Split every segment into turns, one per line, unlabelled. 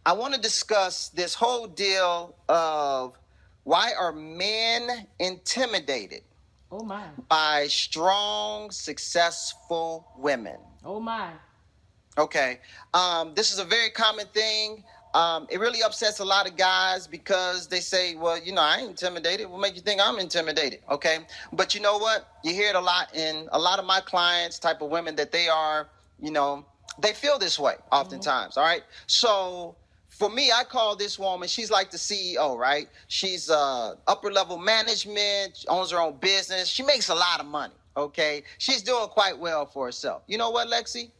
I want to discuss this whole deal of why are men intimidated
Oh my.
by strong, successful women?
Oh my.
Okay. This is a very common thing. It really upsets a lot of guys because they say, well, I ain't intimidated. What make you think I'm intimidated? Okay. But you know what? You hear it a lot in a lot of my clients, type of women that they are, they feel this way oftentimes. All right. So for me, I call this woman, she's like the CEO, right? She's upper level management, owns her own business. She makes a lot of money. Okay. She's doing quite well for herself. You know what, Lexi?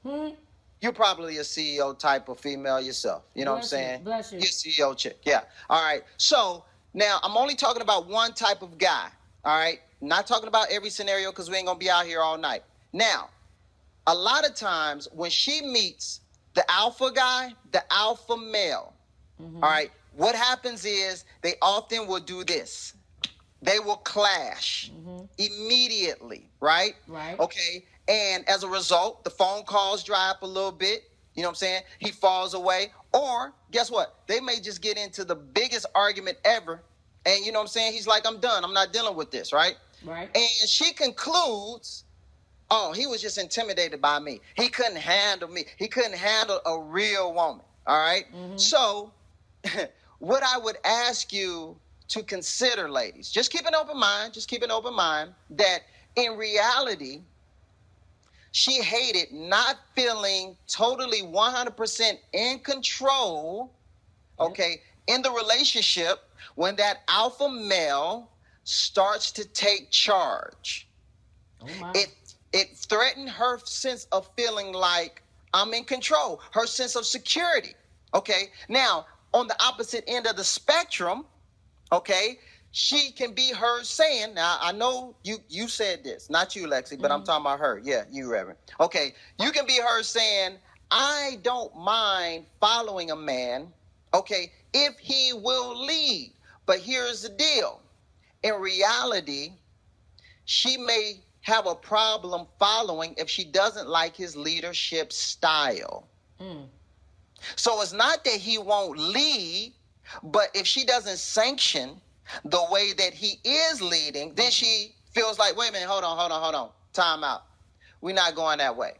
You're probably a CEO type of female yourself. You know what I'm
Bless you.
saying?
Bless you.
You're a CEO chick. Yeah. All right. So now I'm only talking about one type of guy. All right. Not talking about every scenario because we ain't going to be out here all night. Now, a lot of times when she meets the alpha guy, the alpha male, all right, what happens is they often will do this. They will clash immediately, right?
Right.
Okay. And as a result, the phone calls dry up a little bit. You know what I'm saying? He falls away. Or guess what? They may just get into the biggest argument ever. And you know what I'm saying? He's like, I'm done. I'm not dealing with this, right?
Right.
And she concludes, oh, he was just intimidated by me. He couldn't handle me. He couldn't handle a real woman. All right. So what I would ask you to consider, ladies, just keep an open mind, that in reality, she hated not feeling totally 100% in control, okay, in the relationship when that alpha male starts to take charge.
Oh my.
It threatened her sense of feeling like I'm in control, her sense of security. Okay. Now, on the opposite end of the spectrum, okay, she can be heard saying, now I know you said this, not you, Lexi, but I'm talking about her. Yeah, you, Reverend. Okay, you can be heard saying, I don't mind following a man, okay, if he will lead. But here's the deal. In reality, she may have a problem following if she doesn't like his leadership style. So it's not that he won't lead, but if she doesn't sanction the way that he is leading, then she feels like, wait a minute, hold on, time out. We're not going that way.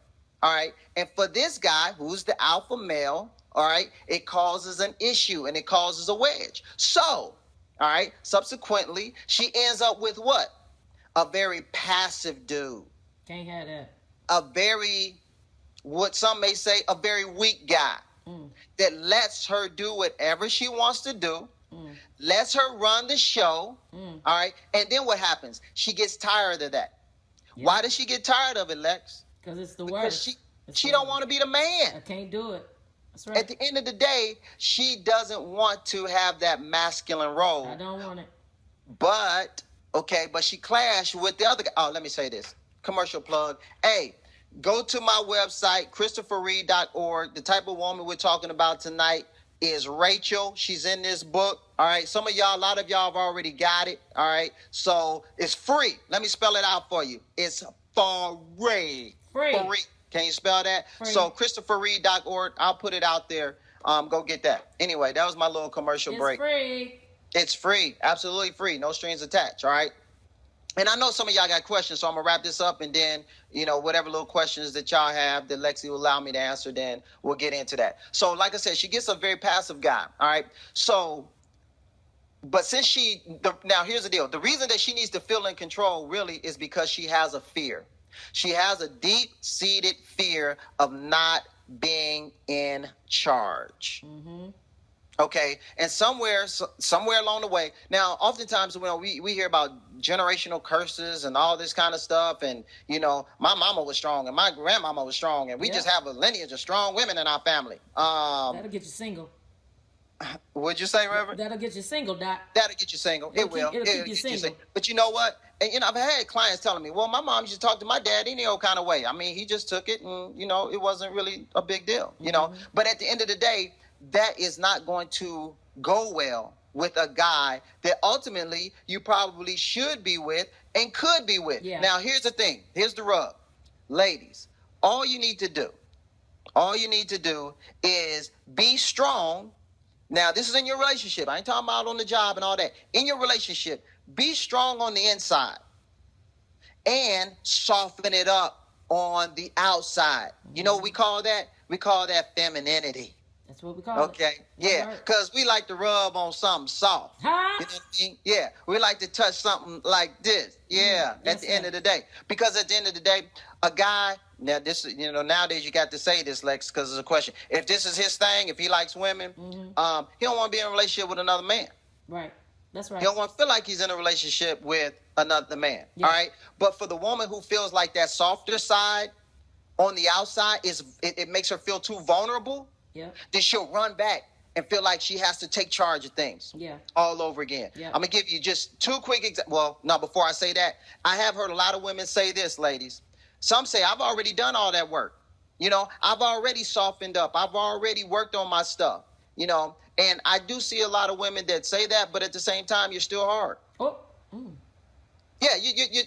All right. And for this guy who's the alpha male, all right, it causes an issue and it causes a wedge. So, all right, subsequently, she ends up with what? A very passive dude.
Can't have that.
A very, what some may say, a very weak guy that lets her do whatever she wants to do, lets her run the show, all right? And then what happens? She gets tired of that.
Yeah.
Why does she get tired of it, Lex?
Because it's the
Because
worst.
she don't want to be the man.
I can't do it. That's right.
At the end of the day, she doesn't want to have that masculine role.
I don't want it.
But, okay, but she clashed with the other guy. Oh, let me say this. Commercial plug. Hey, go to my website, ChristopherReid.org. The type of woman we're talking about tonight is Rachel. She's in this book. All right. Some of y'all, a lot of y'all have already got it. All right. So it's free. Let me spell it out for you. It's free.
Free.
Can you spell that?
Free.
So ChristopherReid.org. I'll put it out there. Go get that. Anyway, that was my little commercial break.
It's free.
It's free. Absolutely free. No strings attached. All right. And I know some of y'all got questions, so I'm going to wrap this up, and then, whatever little questions that y'all have that Lexi will allow me to answer, then we'll get into that. So, like I said, she gets a very passive guy, all right? So, but since now here's the deal. The reason that she needs to feel in control really is because she has a fear. She has a deep-seated fear of not being in charge. Okay, and somewhere along the way, now, oftentimes, we hear about generational curses and all this kind of stuff, and, my mama was strong and my grandmama was strong, and we just have a lineage of strong women in our family.
That'll get you single.
What'd you say, Reverend?
That'll get you single, Doc.
That'll get you single. It'll
keep you single.
But you know what? And, I've had clients telling me, well, my mom used to talk to my dad any old kind of way. I mean, he just took it and, it wasn't really a big deal, But at the end of the day, that is not going to go well with a guy that ultimately you probably should be with and could be with.
Yeah.
Now, here's the thing. Here's the rub. Ladies, all you need to do is be strong, Now, this is in your relationship. I ain't talking about on the job and all that. In your relationship, be strong on the inside and soften it up on the outside. You know what we call that? We call that femininity.
That's what we call it.
Okay, yeah, because we like to rub on something soft.
Huh?
You know what I mean? Yeah, we like to touch something like this. Yeah,
Yes,
at the end of the day. Because at the end of the day, a guy, now this, nowadays you got to say this, Lex, because it's a question. If this is his thing, if he likes women, he don't want to be in a relationship with another man.
Right. That's right.
He don't want to feel like he's in a relationship with another man. Yeah. All right. But for the woman who feels like that softer side on the outside it makes her feel too vulnerable. Yeah. Then she'll run back and feel like she has to take charge of things. Yeah. All over again. Yeah. I'm gonna give you just two quick examples. Well, no, before I say that, I have heard a lot of women say this, ladies. Some say, I've already done all that work. I've already softened up. I've already worked on my stuff. And I do see a lot of women that say that, but at the same time, you're still hard. Oh. Mm. Yeah,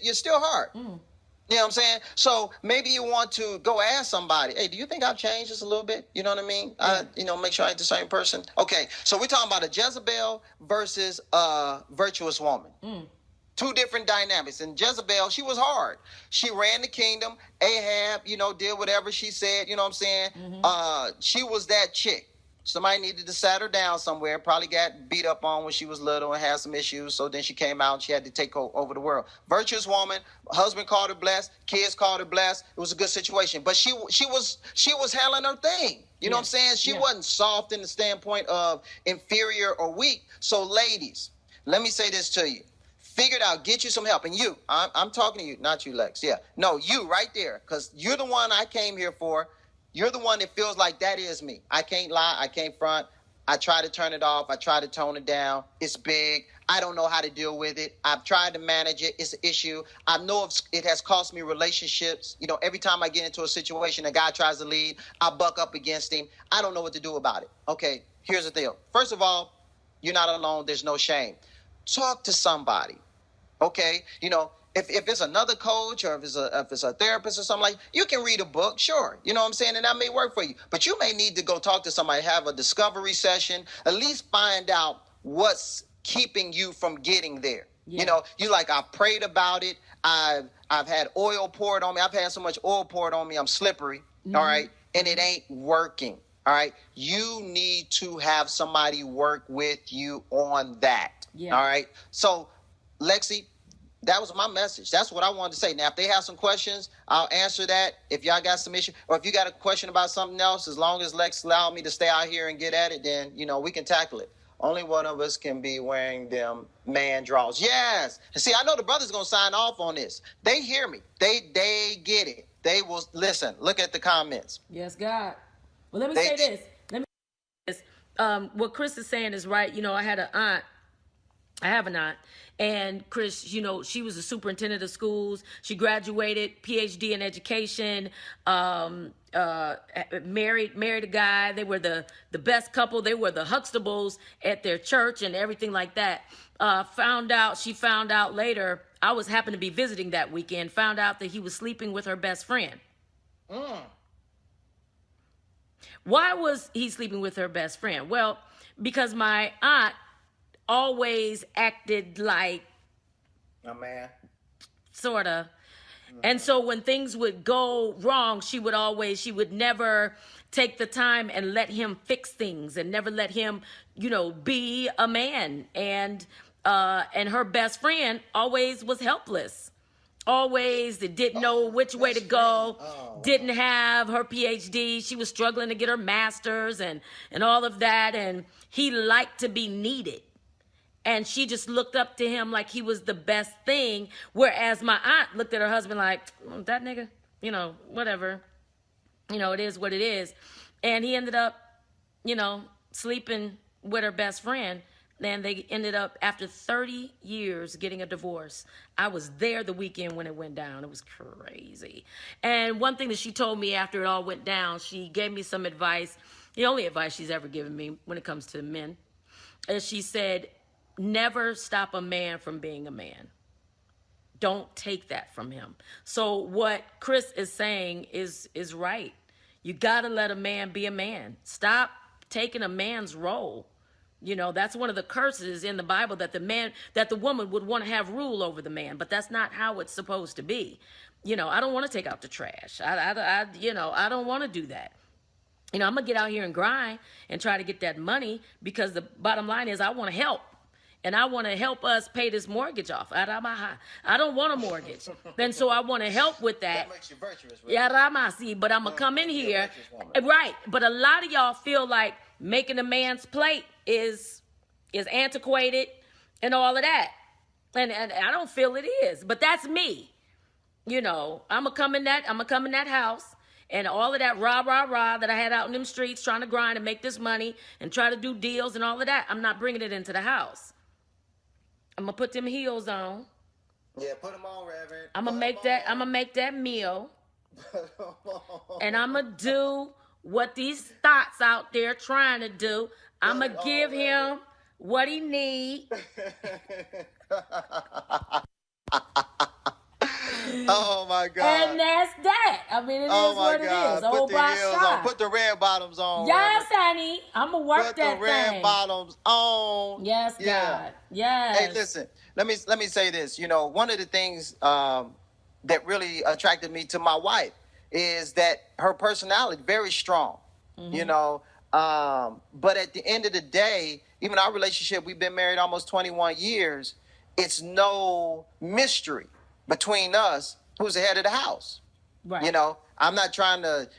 you're still hard. Mm. You know what I'm saying? So maybe you want to go ask somebody, hey, do you think I've changed just a little bit? You know what I mean? Yeah. Make sure I ain't the same person. Okay, so we're talking about a Jezebel versus a virtuous woman. Mm. Two different dynamics. And Jezebel, she was hard. She ran the kingdom. Ahab, did whatever she said. You know what I'm saying? Mm-hmm. She was that chick. Somebody needed to sat her down somewhere, probably got beat up on when she was little and had some issues. So then she came out and she had to take over the world. Virtuous woman, husband called her blessed, kids called her blessed. It was a good situation. But she was handling her thing. You know what I'm saying? She wasn't soft in the standpoint of inferior or weak. So ladies, let me say this to you. Figure it out. Get you some help. And you, I'm talking to you, not you, Lex. Yeah. No, you right there, because you're the one I came here for. You're the one that feels like that is me. I can't lie. I can't front. I try to turn it off. I try to tone it down. It's big. I don't know how to deal with it. I've tried to manage it. It's an issue. I know it has cost me relationships. Every time I get into a situation, a guy tries to lead, I buck up against him. I don't know what to do about it. Okay, here's the deal. First of all, you're not alone. There's no shame. Talk to somebody. Okay, if it's another coach or if it's a therapist or something like, you can read a book, sure. You know what I'm saying? And that may work for you. But you may need to go talk to somebody, have a discovery session, at least find out what's keeping you from getting there. Yeah. I've prayed about it. I've had oil poured on me. I've had so much oil poured on me, I'm slippery. Mm-hmm. All right. And it ain't working. All right. You need to have somebody work with you on that. Yeah. All right. So, Lexi, that was my message. That's what I wanted to say. Now, if they have some questions, I'll answer that. If y'all got some issue, or if you got a question about something else, as long as Lex allowed me to stay out here and get at it, then, we can tackle it. Only one of us can be wearing them man draws. Yes. And see, I know the brother's going to sign off on this. They hear me. They get it. They will listen. Look at the comments.
Yes, God. Well, let me say this. What Chris is saying is right. I have an aunt. And Chris, she was a superintendent of schools. She graduated, PhD in education, married a guy. They were the best couple. They were the Huxtables at their church and everything like that. She found out later, happened to be visiting that weekend, found out that he was sleeping with her best friend. Mm. Why was he sleeping with her best friend? Well, because my aunt always acted like
a man,
sort of. Mm-hmm. And so when things would go wrong, she would never take the time and let him fix things and never let him, be a man. And her best friend always was helpless. Always didn't know which way to go, didn't have her PhD. She was struggling to get her master's and all of that. And he liked to be needed. And she just looked up to him like he was the best thing. Whereas my aunt looked at her husband like, that nigga, whatever. It is what it is. And he ended up, sleeping with her best friend. And they ended up, after 30 years, getting a divorce. I was there the weekend when it went down. It was crazy. And one thing that she told me after it all went down, she gave me some advice, the only advice she's ever given me when it comes to men. And she said, never stop a man from being a man. Don't take that from him. So what Chris is saying is right. You got to let a man be a man. Stop taking a man's role. You know, that's one of the curses in the Bible, that the woman would want to have rule over the man, but that's not how it's supposed to be. You know, I don't want to take out the trash. I don't want to do that. You know, I'm gonna get out here and grind and try to get that money, because the bottom line is I want to help. And I want to help us pay this mortgage off. I don't want a mortgage. And so I want to help with that.
That makes you virtuous, right?
But I'm going to come in here. Right. But a lot of y'all feel like making a man's plate is antiquated and all of that. And I don't feel it is. But that's me. You know, I'm going to come in that house. And all of that rah that I had out in them streets trying to grind and make this money and try to do deals and all of that, I'm not bringing it into the house. I'm gonna put them heels on.
Yeah, put them on, Reverend.
I'm gonna make that meal. And I'm gonna do what these thoughts out there trying to do. I'm gonna give him what he need.
Oh my God.
And that's that. I mean, it is what it is.
Put the heels on. Put the red bottoms on.
Yes, honey. I'm going to work
Put
that
the red
thing.
bottoms on.
Yes,
Yeah.
God. Yes.
Hey, listen. Let me say this. You know, one of the things that really attracted me to my wife is that her personality very strong. You know, but at the end of the day, even our relationship, we've been married almost 21 years. It's no mystery between us who's the head of the house.
Right.
You know, I'm not trying to,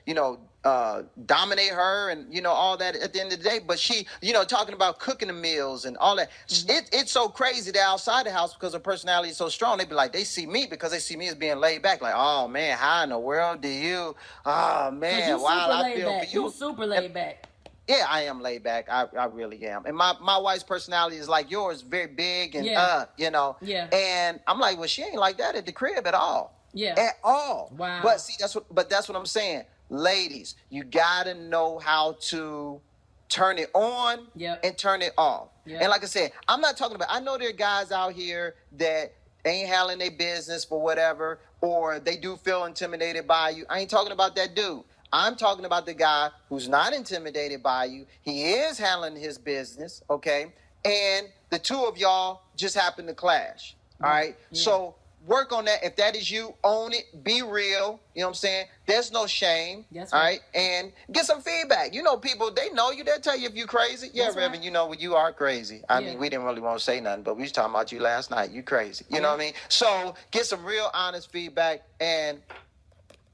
dominate her and, all that at the end of the day. But she, talking about cooking the meals and all that. It's so crazy that outside the house, because her personality is so strong, they see me because they see me as being laid back. Like, oh, man, how in the world do you, oh, man, wow, I feel for you.
You super laid back.
Yeah, I am laid back. I really am. And my wife's personality is like yours, very big and
Yeah.
Yeah. And I'm like, well, she ain't like that at the crib at all.
Yeah.
At all.
Wow.
But see, that's what I'm saying. Ladies, you gotta know how to turn it on and turn it off. Yep. And like I said, I'm not talking about, I know there are guys out here that ain't handling their business for whatever, or they do feel intimidated by you. I ain't talking about that dude. I'm talking about the guy who's not intimidated by you. He is handling his business, okay? And the two of y'all just happen to clash, all right? Yeah. So work on that. If that is you, own it. Be real. You know what I'm saying? There's no shame, all right? And get some feedback. You know, people, they know you. They'll tell you if you're crazy. Yeah, Reverend, right. You know, you are crazy. I mean, we didn't really want to say nothing, but we was talking about you last night. You crazy. You know what I mean? So get some real honest feedback, and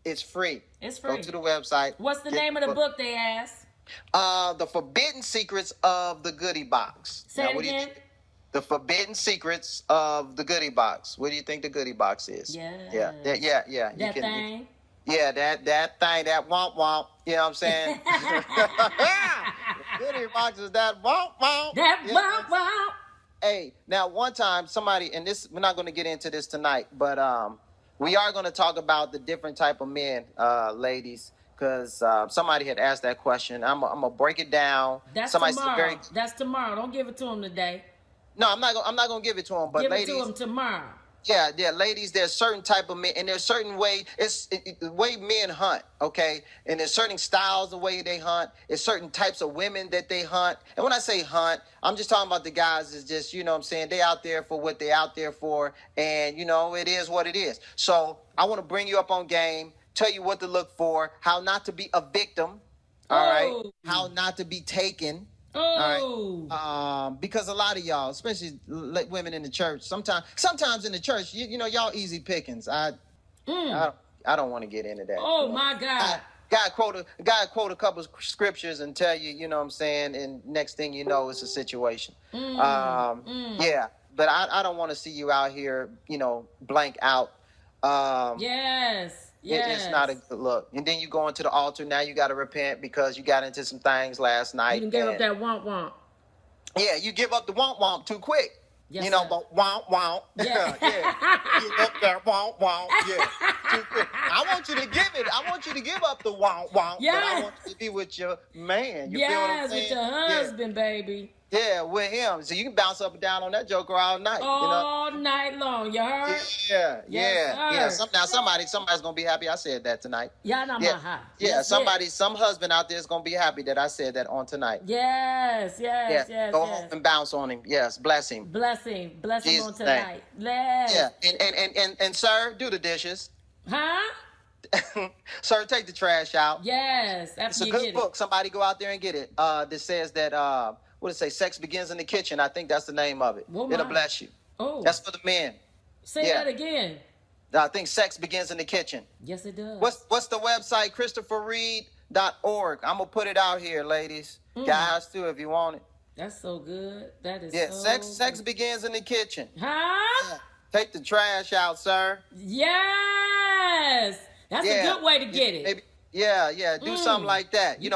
it's free.
It's free.
Go to the website.
What's the name of the book, they ask?
The Forbidden Secrets of the Goodie Box.
Say it again.
The Forbidden Secrets of the Goodie Box. What do you think the Goodie Box is?
Yeah.
Yeah.
That thing.
That thing, that womp womp. You know what I'm saying? The Goodie Box is that womp womp.
That womp womp.
Hey, now one time somebody, and this, we're not going to get into this tonight, but we are going to talk about the different type of men, ladies, because somebody had asked that question. I'm going to break it down.
That's tomorrow. That's tomorrow. Don't give it to them today.
No, I'm not going to give it to them. But
give
ladies,
it to them tomorrow.
Yeah, ladies, there's certain type of men, and there's certain way, the way men hunt, okay? And there's certain styles the way they hunt. There's certain types of women that they hunt. And when I say hunt, I'm just talking about the guys is just, you know what I'm saying, they out there for what they out there for, and, it is what it is. So I want to bring you up on game, tell you what to look for, how not to be a victim, all right? How not to be taken. All right. Because a lot of y'all, especially women in the church, sometimes in the church, y'all easy pickings. I don't want to get into that.
Oh my God.
God quote a couple of scriptures and tell you, you know what I'm saying, and next thing you know, it's a situation. Yeah, but I don't want to see you out here, blank out.
Yes.
It's not a good look. And then you go into the altar. Now you got to repent because you got into some things last night.
You can give up that womp.
Yeah, you give up the womp too quick.
Yes,
but womp. Yeah. Give up that womp. Yeah. Too quick. I want you to give up the womp.
Yes.
But I want you to be with your man. You feel what I'm saying?
With your husband, baby.
Yeah, with him. So you can bounce up and down on that joker all night.
All night long. You heard?
Yeah,
Yes,
yeah.
sir.
Now somebody's gonna be happy I said that tonight.
Yeah, no,
Yeah,
maha.
yeah.
Yes,
Some husband out there is gonna be happy that I said that on tonight.
yes,
Yeah,
yes, yes,
go home
yes.
and bounce on him. Yes, bless him.
Bless him on
Jesus' name.
tonight. Yes.
Yeah, and sir, do the dishes.
Huh?
Sir, take the trash out.
Yes.
It's
After
a
you
good
get
book. Somebody go out there and get it. That says that what does it say? Sex begins in the kitchen. I think that's the name of it.
Oh,
It'll
my.
bless you.
Oh.
That's for the men.
Say
Yeah.
that again.
I think sex begins in the kitchen.
Yes, it does.
What's the website? ChristopherReid.org. I'm gonna put it out here, ladies. Guys too, if you want it.
That's so good. That is
Sex begins in the kitchen.
Huh?
Take the trash out, sir.
Yes. That's a good way to get it.
Maybe, do something like that.
You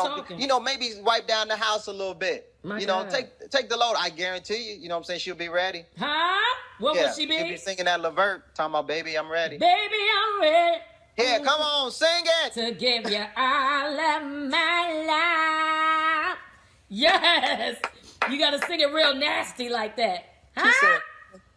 Maybe wipe down the house a little bit.
My God.
Take the load. I guarantee you, you know what I'm saying, she'll be ready.
Huh? What would she be?
She'll be singing that Levert, talking about, baby, I'm ready.
Baby, I'm ready.
Yeah, come on, sing it.
To give you all of my life. Yes. You got to sing it real nasty like that.
She said,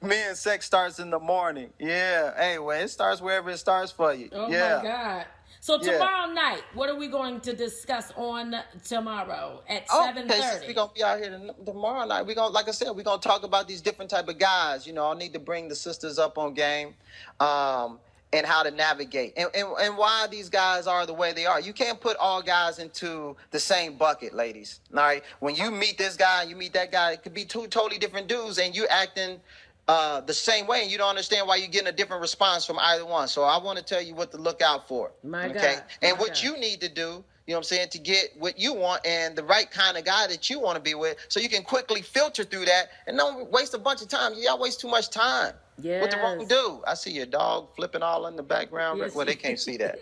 me and sex starts in the morning. Yeah. Anyway, it starts wherever it starts for you.
Oh,
yeah.
my God. So tomorrow night, what are we going to discuss on tomorrow at 7:30?
Okay, since we're gonna be out here tomorrow night, like I said, we're gonna talk about these different type of guys. I need to bring the sisters up on game, and how to navigate and why these guys are the way they are. You can't put all guys into the same bucket, ladies. All right, when you meet this guy, you meet that guy, it could be two totally different dudes, and you acting the same way, and you don't understand why you're getting a different response from either one. So I want to tell you what to look out for.
God.
And what you need to do, you know what I'm saying, to get what you want and the right kind of guy that you want to be with, so you can quickly filter through that and don't waste a bunch of time. Y'all waste too much time with the wrong dude. I see your dog flipping all in the background.
Yes,
well, they can't see that.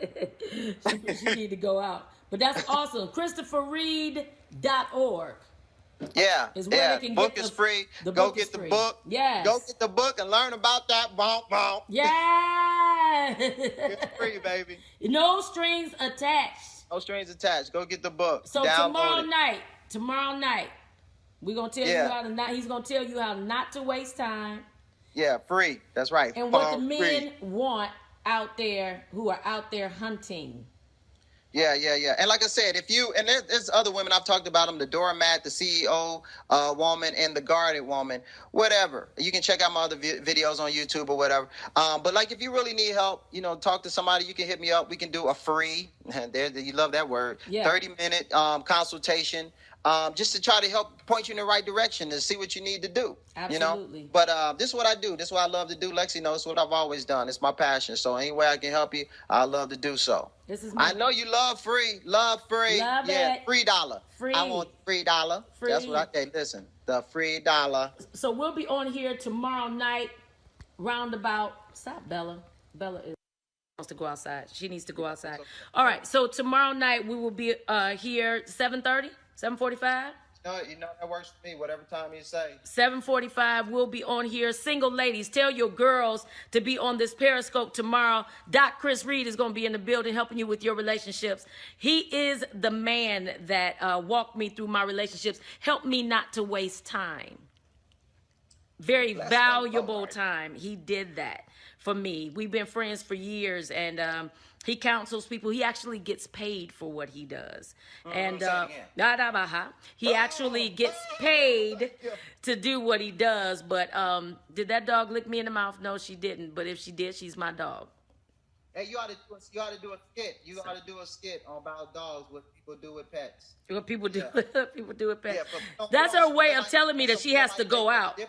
she need to go out. But that's awesome. ChristopherReid.org.
Yeah,
is where they can
book
get
is free.
The
Go
book
get
is
the
free.
book.
Yes.
Go get the book and learn about that. Bonk, bonk.
Yeah.
It's free, baby.
No strings attached.
No strings attached. Go get the book.
So tomorrow night, we're gonna tell you how to not. He's gonna tell you how not to waste time.
Yeah, free. That's right.
And what the men want out there, who are out there hunting.
Yeah. And like I said, there's other women, I've talked about them, the doormat, the CEO woman, and the guarded woman, whatever. You can check out my other videos on YouTube or whatever. But like, if you really need help, talk to somebody, you can hit me up. We can do a free, you love that word, 30-minute consultation. Just to try to help point you in the right direction to see what you need to do.
Absolutely.
But this is what I do. This is what I love to do. Lexi knows what I've always done. It's my passion. So any way I can help you, I love to do so. I know you love free. Love free.
Love
it. $3.
Free.
I want $3.
Free.
That's what I say. Listen, the $3.
So we'll be on here tomorrow night, roundabout. Stop, Bella. Bella wants to go outside. She needs to go outside. All right. So tomorrow night we will be here 7:30. 7:45?
That works for me, whatever time you say.
7:45, we'll be on here. Single ladies, tell your girls to be on this Periscope tomorrow. Doc Chris Reid is going to be in the building helping you with your relationships. He is the man that walked me through my relationships, helped me not to waste time. Very valuable time. He did that for me. We've been friends for years, and he counsels people. He actually gets paid for what he does. And he actually gets paid to do what he does. But did that dog lick me in the mouth? No, she didn't. But if she did, she's my dog.
Hey, you ought to do a skit. You ought to do a skit about dogs, what people do with pets.
What people do, people do with pets. Yeah, that's her way of telling me that she has to go out.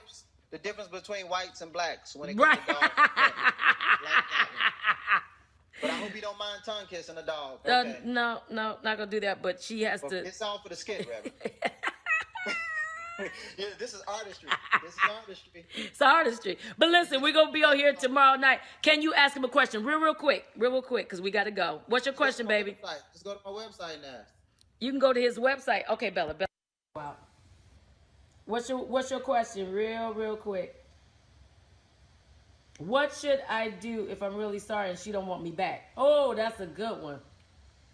The difference between whites and blacks when it comes to dogs. But I hope you don't mind tongue kissing a dog. Okay.
No, not gonna do that. But she has to.
It's all for the skit, Reverend. Yeah, this is artistry.
It's artistry. But listen, we're gonna be on here tomorrow night. Can you ask him a question, real quick, because we gotta go. What's your question, baby?
Just go to my website now.
You can go to his website. Okay, Bella. Wow. What's your question, real quick? What should I do if I'm really sorry and she don't want me back? Oh, that's a good one.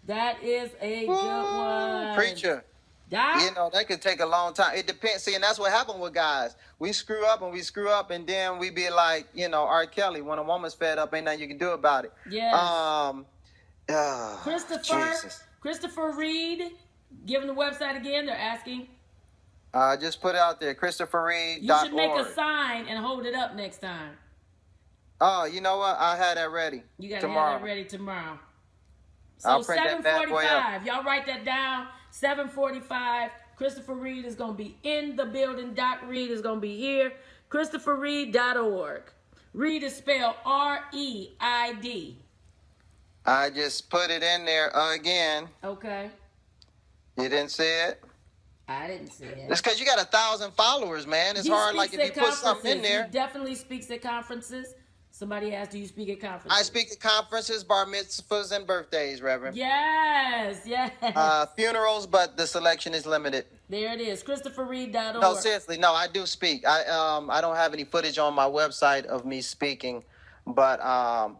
That is a good one.
Preacher. You know, that could take a long time. It depends. See, and that's what happened with guys. We screw up, and then we be like, you know, R. Kelly, when a woman's fed up, ain't nothing you can do about it.
Yes.
Jesus.
Christopher Reid, give them the website again. They're asking.
Just put it out there, ChristopherReid.org.
You should make a sign and hold it up next time.
Oh, you know what? I had that ready.
You got to have that ready tomorrow. So
I'll print that bad boy up.
7:45. Y'all write that down. 7:45. Christopher Reid is going to be in the building. Doc Reid is going to be here. ChristopherReid.org. Reid is spelled R-E-I-D.
I just put it in there again.
Okay.
You didn't see it?
I didn't see it.
It's because you got 1,000 followers, man. It's hard, like, if you put something in there.
He definitely speaks at conferences. Somebody asked, do you speak at conferences?
I speak at conferences, bar mitzvahs, and birthdays, Reverend.
Yes, yes.
Funerals, but the selection is limited.
There it is, ChristopherReid.org.
No, seriously, no, I do speak. I don't have any footage on my website of me speaking, but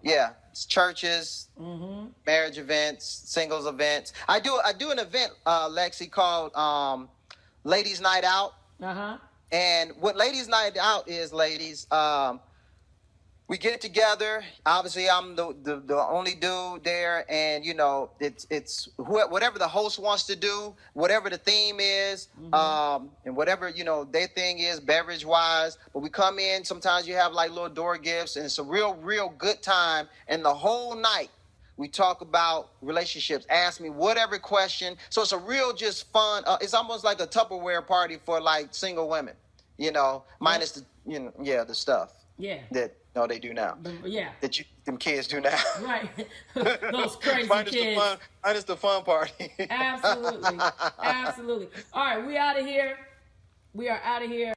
yeah, it's churches, marriage events, singles events. I do an event, Lexi, called Ladies Night Out. And what Ladies Night Out is, ladies, we get together. Obviously, I'm the only dude there, and you know, it's whatever the host wants to do, whatever the theme is, and whatever, you know, their thing is beverage wise. But we come in. Sometimes you have like little door gifts, and it's a real good time. And the whole night we talk about relationships. Ask me whatever question. So it's a real just fun. It's almost like a Tupperware party for like single women, you know, minus the the stuff.
Yeah.
That. No, they do now.
Yeah.
That them kids do now.
Right. Those crazy kids.
Minus the fun party.
Absolutely. Absolutely. All right, we out of here. We are out of here.